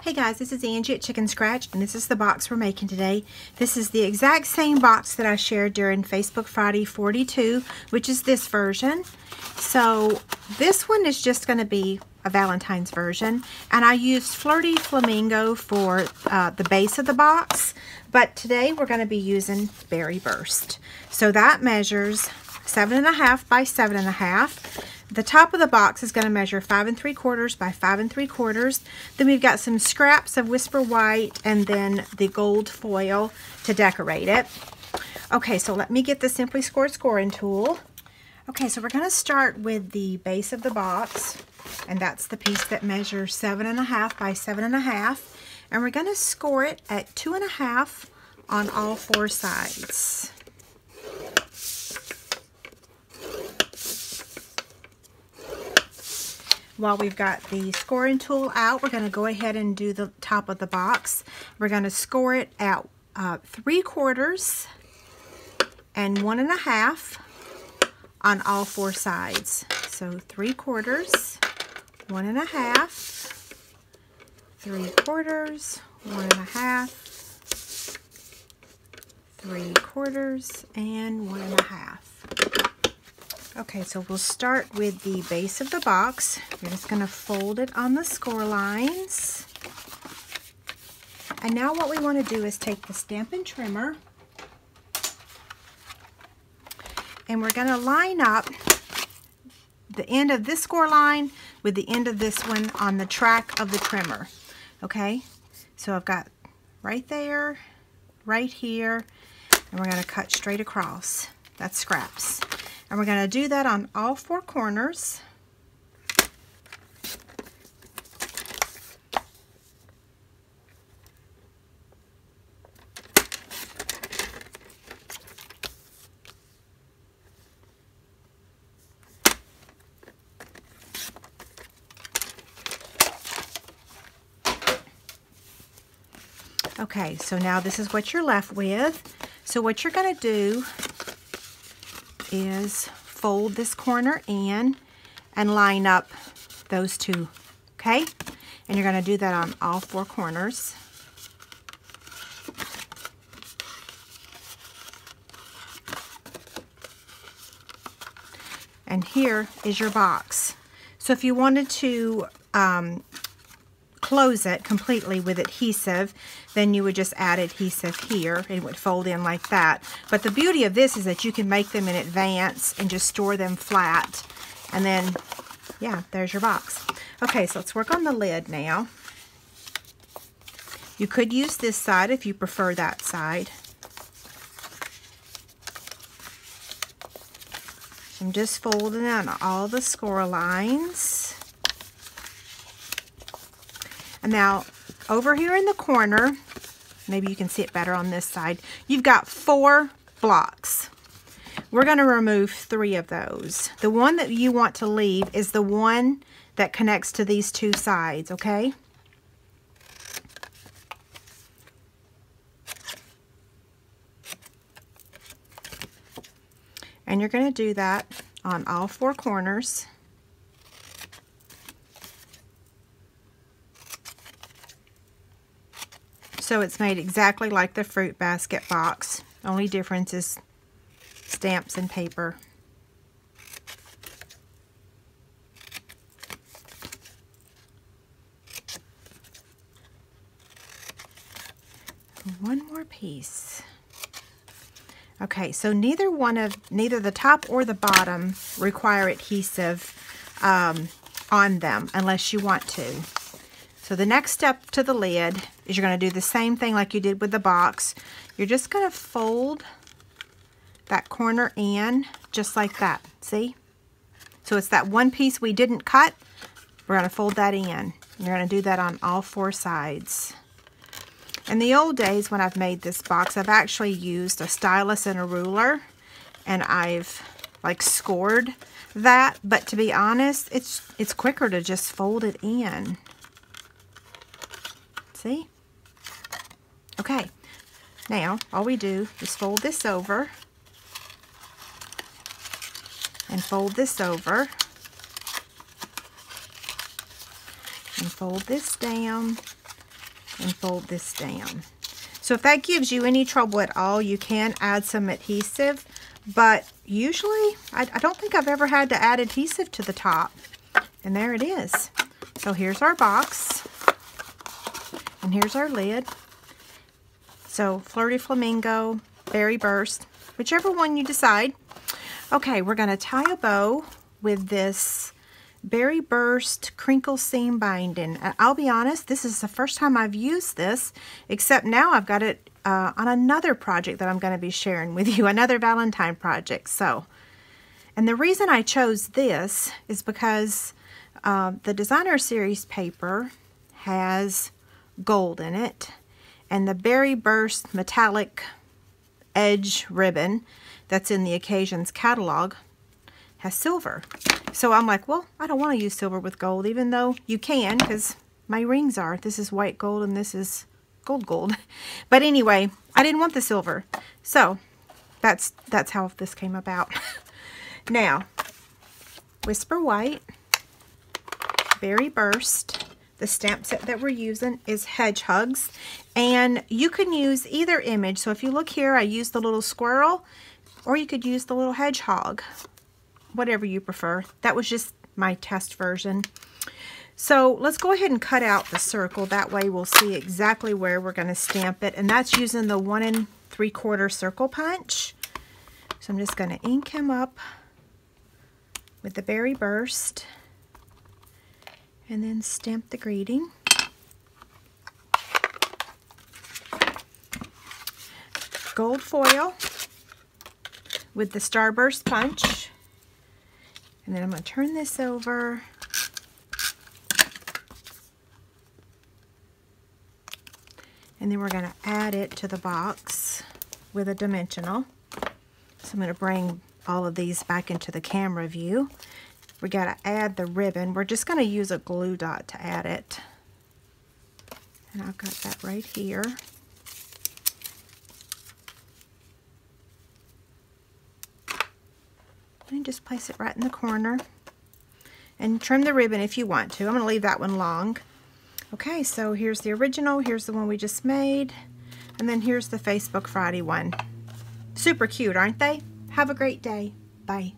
Hey guys, this is Angie at Chicken Scratch, and this is the box we're making today. This is the exact same box that I shared during Facebook Friday 42, which is this version. So this one is just going to be a Valentine's version, and I used Flirty Flamingo for the base of the box, but today we're going to be using Berry Burst. So that measures 7.5 by 7.5. The top of the box is going to measure 5 3/4 by 5 3/4. Then we've got some scraps of Whisper White and then the gold foil to decorate it. Okay, so let me get the Simply Scored scoring tool. Okay, so we're going to start with the base of the box, and that's the piece that measures 7.5 by 7.5. And we're going to score it at 2.5 on all 4 sides. While we've got the scoring tool out, we're going to go ahead and do the top of the box. We're going to score it at 3/4 and 1.5 on all 4 sides. So 3/4, 1.5, 3/4, 1.5, 3/4, and 1.5. Okay, so we'll start with the base of the box. We're just going to fold it on the score lines. And now what we want to do is take the Stampin' Trimmer, and we're going to line up the end of this score line with the end of this one on the track of the trimmer. Okay, so I've got right there, right here, and we're going to cut straight across. That's scraps. And we're going to do that on all 4 corners. Okay, so now this is what you're left with. So what you're going to do is fold this corner in and line up those 2, okay? And you're going to do that on all 4 corners. And here is your box. So if you wanted to close it completely with adhesive, then you would just add adhesive here and it would fold in like that. But the beauty of this is that you can make them in advance and just store them flat, and then yeah, there's your box. Okay, so let's work on the lid now. You could use this side if you prefer that side. I'm just folding on all the score lines. And now, over here in the corner, maybe you can see it better on this side, you've got 4 blocks. We're going to remove 3 of those. The one that you want to leave is the one that connects to these 2 sides, okay? And you're going to do that on all 4 corners. So it's made exactly like the fruit basket box. Only difference is stamps and paper. One more piece. Okay, so neither the top or the bottom require adhesive on them unless you want to. So the next step to the lid is you're going to do the same thing like you did with the box. You're just going to fold that corner in just like that. See? So it's that one piece we didn't cut. We're going to fold that in. You're going to do that on all 4 sides. In the old days when I've made this box, I've actually used a stylus and a ruler, and I've like scored that. But to be honest, it's quicker to just fold it in. See? Okay, now all we do is fold this over and fold this over and fold this down and fold this down. So if that gives you any trouble at all, you can add some adhesive, but usually I don't think I've ever had to add adhesive to the top. And there it is. So here's our box, and here's our lid. So Flirty Flamingo, Berry Burst, whichever one you decide. Okay, we're going to tie a bow with this Berry Burst crinkle seam binding. I'll be honest, this is the first time I've used this, except now I've got it on another project that I'm going to be sharing with you, another Valentine project. So, and the reason I chose this is because the Designer Series paper has gold in it, and the Berry Burst metallic edge ribbon that's in the Occasions catalog has silver. So I'm like, well, I don't want to use silver with gold, even though you can, because my rings are. This is white gold and this is gold. But anyway, I didn't want the silver. So that's how this came about. Now, Whisper White, Berry Burst. The stamp set that we're using is Hedgehugs. And you can use either image. So if you look here, I used the little squirrel, or you could use the little hedgehog. Whatever you prefer. That was just my test version. So let's go ahead and cut out the circle. That way we'll see exactly where we're going to stamp it. And that's using the 1 3/4 circle punch. So I'm just going to ink him up with the Berry Burst. And then stamp the greeting. Gold foil with the Starburst punch. And then I'm going to turn this over. And then we're going to add it to the box with a dimensional. So I'm going to bring all of these back into the camera view. We got to add the ribbon. We're just going to use a glue dot to add it. And I've got that right here. And just place it right in the corner. And trim the ribbon if you want to. I'm going to leave that one long. Okay, so here's the original. Here's the one we just made. And then here's the Facebook Friday one. Super cute, aren't they? Have a great day. Bye.